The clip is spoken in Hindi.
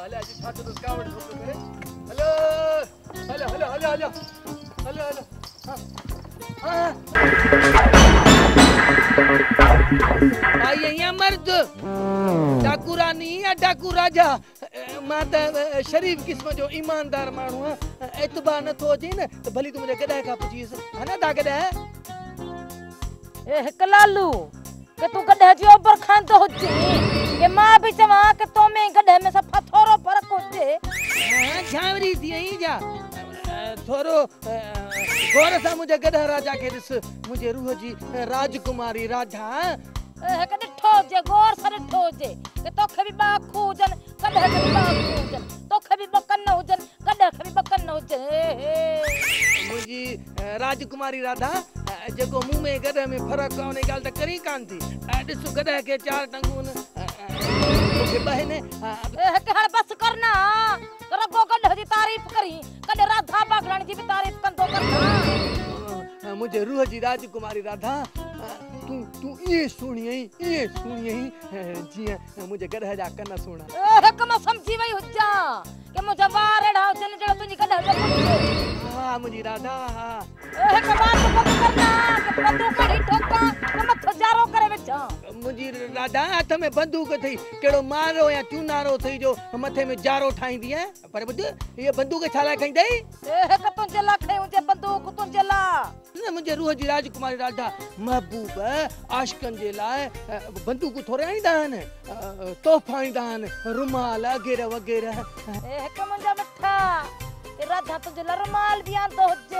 हले जी छातो तो कावड़ फोटो करे hello hello hello hello hello hello hello हां आई यहाँ मर्द डाकू रानी या डाकू राजा मां त शरीफ किस्म जो ईमानदार माण्हू एतबार न थो अचे न त भली तू मुझे गॾाए खां पुछीस है ना दा गॾाए ए हिक लालू के तू गड्ढे जो ऊपर खांदो हुजे के मां भी चवा के तो में गड्ढे में सफा थोरो फर्क हुजे हां झावरी थी आई जा थोरो गौर सां मुझे गॾा राजा के ॾिस मुझे रूह जी राजकुमारी राधा एक ॾिठो जे गौर सां ॾिठो जे के तोखे भी बा खूजन गड्ढे के बा खूजन तोखे भी बकन न हुजन गड्ढे के भी बकन न हुजे मुझी राजकुमारी राधा जेको मुंह में गॾे में फर्क आहे उन ॻाल्हि त करी कान थी ॾिस गॾे के चार टंगूं मूंखे बहने हिक हाणे बस करना रगो गड्ढे जी तारीफ करी कॾे राधा बागलाणी जी भी तारीफ कंदो करना मुझे रूह जी राजकुमारी राधा तू ये सुणी जी मुझे गॾे जा कन सुणा हिक मां समझी वई हुजा के मुझे वार एड़ा हुजन जो तुनी गड्ढे जो हां मुझी राधा हां हिक बात पक करना के बंदूक कढी ठोका के मथो जारो करे वेठा मुझी राधा हाथ में बंदूक थई केड़ो मारो या चूनारो थई जो मथे में जारो ठाईंदी है पर बुध ये बंदूक छाला खईंदई हिक तुंजे ला खई हुजे बंदूक तुंजे ला न मुझे रूह जी राजकुमारी राधा महबूब आशिकन जे लाए बंदूक थोरे आईंदा आहिनि तोहफा आईंदा आहिनि रुमाल वगैरह वगैरह हिक मुंजा मिठा राधा तुंजे ला रुमाल भी आंदो हुजे